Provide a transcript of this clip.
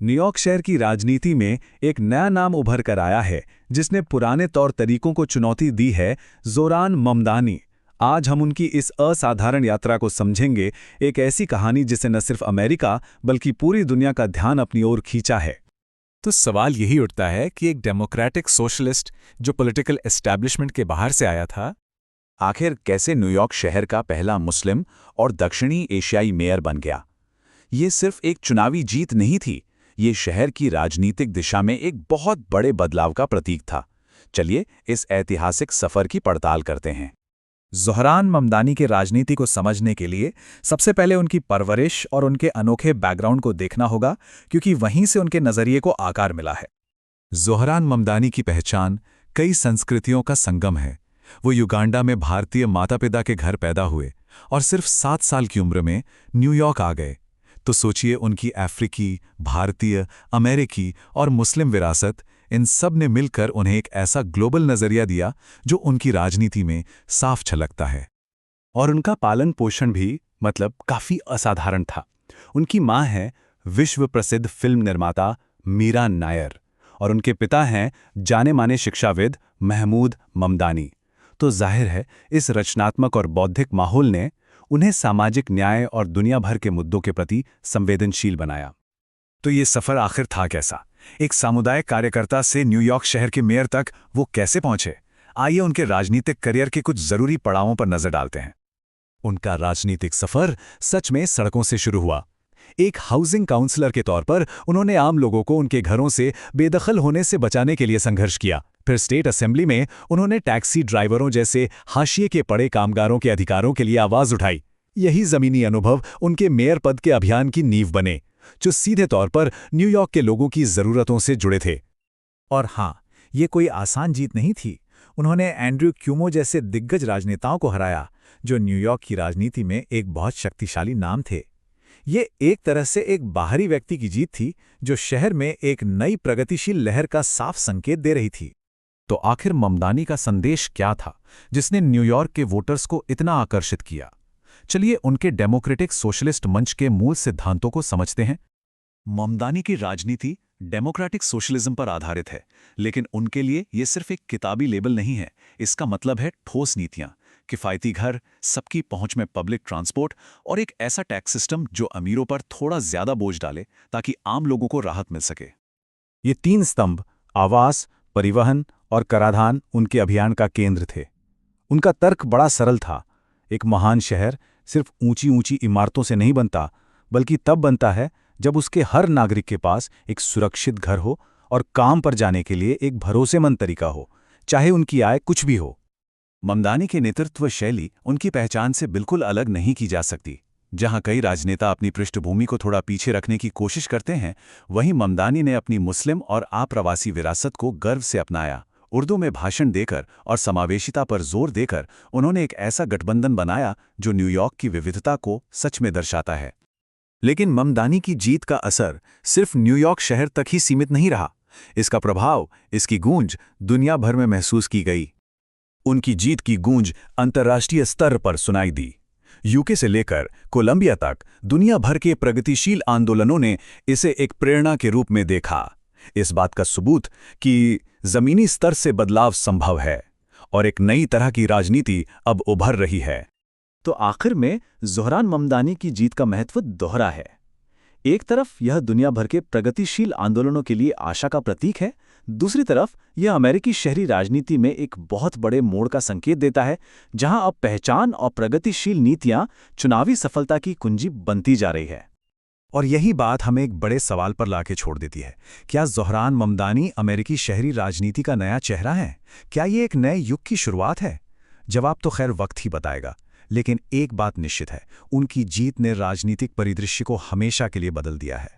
New York शहर की राजनीति में एक नया नाम उभर कर आया है जिसने पुराने तौर तरीकों को चुनौती दी है। ज़ोरान ममदानी। आज हम उनकी इस असाधारण यात्रा को समझेंगे, एक ऐसी कहानी जिसे न सिर्फ अमेरिका बल्कि पूरी दुनिया का ध्यान अपनी ओर खींचा है। तो सवाल यही उठता है कि एक डेमोक्रेटिक सोशलिस्ट जो पॉलिटिकल एस्टैब्लिशमेंट के बाहर से आया था, आखिर कैसे न्यूयॉर्क शहर का पहला मुस्लिम और दक्षिणी एशियाई मेयर बन गया। ये सिर्फ एक चुनावी जीत नहीं थी, ये शहर की राजनीतिक दिशा में एक बहुत बड़े बदलाव का प्रतीक था। चलिए इस ऐतिहासिक सफर की पड़ताल करते हैं। ज़ोहरान ममदानी के राजनीति को समझने के लिए सबसे पहले उनकी परवरिश और उनके अनोखे बैकग्राउंड को देखना होगा, क्योंकि वहीं से उनके नज़रिए को आकार मिला है। ज़ोहरान ममदानी की पहचान कई संस्कृतियों का संगम है। वो युगांडा में भारतीय माता पिता के घर पैदा हुए और सिर्फ 7 साल की उम्र में न्यूयॉर्क आ गए। तो सोचिए, उनकी अफ्रीकी, भारतीय, अमेरिकी और मुस्लिम विरासत, इन सब ने मिलकर उन्हें एक ऐसा ग्लोबल नज़रिया दिया जो उनकी राजनीति में साफ झलकता है। और उनका पालन पोषण भी काफ़ी असाधारण था। उनकी माँ है विश्व प्रसिद्ध फिल्म निर्माता मीरा नायर और उनके पिता हैं जाने माने शिक्षाविद महमूद ममदानी। तो जाहिर है, इस रचनात्मक और बौद्धिक माहौल ने उन्हें सामाजिक न्याय और दुनिया भर के मुद्दों के प्रति संवेदनशील बनाया। तो ये सफ़र आखिर था कैसा? एक सामुदायिक कार्यकर्ता से न्यूयॉर्क शहर के मेयर तक वो कैसे पहुंचे? आइए उनके राजनीतिक करियर के कुछ जरूरी पड़ावों पर नजर डालते हैं। उनका राजनीतिक सफर सच में सड़कों से शुरू हुआ। एक हाउसिंग काउंसलर के तौर पर उन्होंने आम लोगों को उनके घरों से बेदखल होने से बचाने के लिए संघर्ष किया। फिर स्टेट असेंबली में उन्होंने टैक्सी ड्राइवरों जैसे हाशिए के पड़े कामगारों के अधिकारों के लिए आवाज उठाई। यही जमीनी अनुभव उनके मेयर पद के अभियान की नींव बने, जो सीधे तौर पर न्यूयॉर्क के लोगों की जरूरतों से जुड़े थे। और हाँ, ये कोई आसान जीत नहीं थी। उन्होंने एंड्रयू क्यूमो जैसे दिग्गज राजनेताओं को हराया, जो न्यूयॉर्क की राजनीति में एक बहुत शक्तिशाली नाम थे। ये एक तरह से एक बाहरी व्यक्ति की जीत थी, जो शहर में एक नई प्रगतिशील लहर का साफ संकेत दे रही थी। तो आखिर ममदानी का संदेश क्या था, जिसने न्यूयॉर्क के वोटर्स को इतना आकर्षित किया? चलिए उनके डेमोक्रेटिक सोशलिस्ट मंच के मूल सिद्धांतों को समझते हैं। ममदानी की राजनीति डेमोक्रेटिक सोशलिज्म पर आधारित है, लेकिन उनके लिए ये सिर्फ एक किताबी लेबल नहीं है। इसका मतलब है ठोस नीतियां, किफ़ायती घर, सबकी पहुंच में पब्लिक ट्रांसपोर्ट और एक ऐसा टैक्स सिस्टम जो अमीरों पर थोड़ा ज्यादा बोझ डाले ताकि आम लोगों को राहत मिल सके। ये 3 स्तंभ, आवास, परिवहन और कराधान, उनके अभियान का केंद्र थे। उनका तर्क बड़ा सरल था। एक महान शहर सिर्फ ऊंची ऊंची इमारतों से नहीं बनता, बल्कि तब बनता है जब उसके हर नागरिक के पास एक सुरक्षित घर हो और काम पर जाने के लिए एक भरोसेमंद तरीका हो, चाहे उनकी आय कुछ भी हो। ममदानी की नेतृत्व शैली उनकी पहचान से बिल्कुल अलग नहीं की जा सकती। जहां कई राजनेता अपनी पृष्ठभूमि को थोड़ा पीछे रखने की कोशिश करते हैं, वहीं ममदानी ने अपनी मुस्लिम और आप्रवासी विरासत को गर्व से अपनाया। उर्दू में भाषण देकर और समावेशिता पर जोर देकर उन्होंने एक ऐसा गठबंधन बनाया जो न्यूयॉर्क की विविधता को सच में दर्शाता है। लेकिन ममदानी की जीत का असर सिर्फ न्यूयॉर्क शहर तक ही सीमित नहीं रहा। इसका प्रभाव, इसकी गूंज दुनिया भर में महसूस की गई। उनकी जीत की गूंज अंतर्राष्ट्रीय स्तर पर सुनाई दी। यूके से लेकर कोलंबिया तक दुनिया भर के प्रगतिशील आंदोलनों ने इसे एक प्रेरणा के रूप में देखा। इस बात का सबूत कि जमीनी स्तर से बदलाव संभव है और एक नई तरह की राजनीति अब उभर रही है। तो आखिर में ज़ोहरान ममदानी की जीत का महत्व दोहरा है। एक तरफ यह दुनिया भर के प्रगतिशील आंदोलनों के लिए आशा का प्रतीक है, दूसरी तरफ यह अमेरिकी शहरी राजनीति में एक बहुत बड़े मोड़ का संकेत देता है, जहां अब पहचान और प्रगतिशील नीतियां चुनावी सफलता की कुंजी बनती जा रही है। और यही बात हमें एक बड़े सवाल पर लाके छोड़ देती है। क्या ज़ोहरान ममदानी अमेरिकी शहरी राजनीति का नया चेहरा है? क्या ये एक नए युग की शुरुआत है? जवाब तो खैर वक्त ही बताएगा, लेकिन एक बात निश्चित है, उनकी जीत ने राजनीतिक परिदृश्य को हमेशा के लिए बदल दिया है।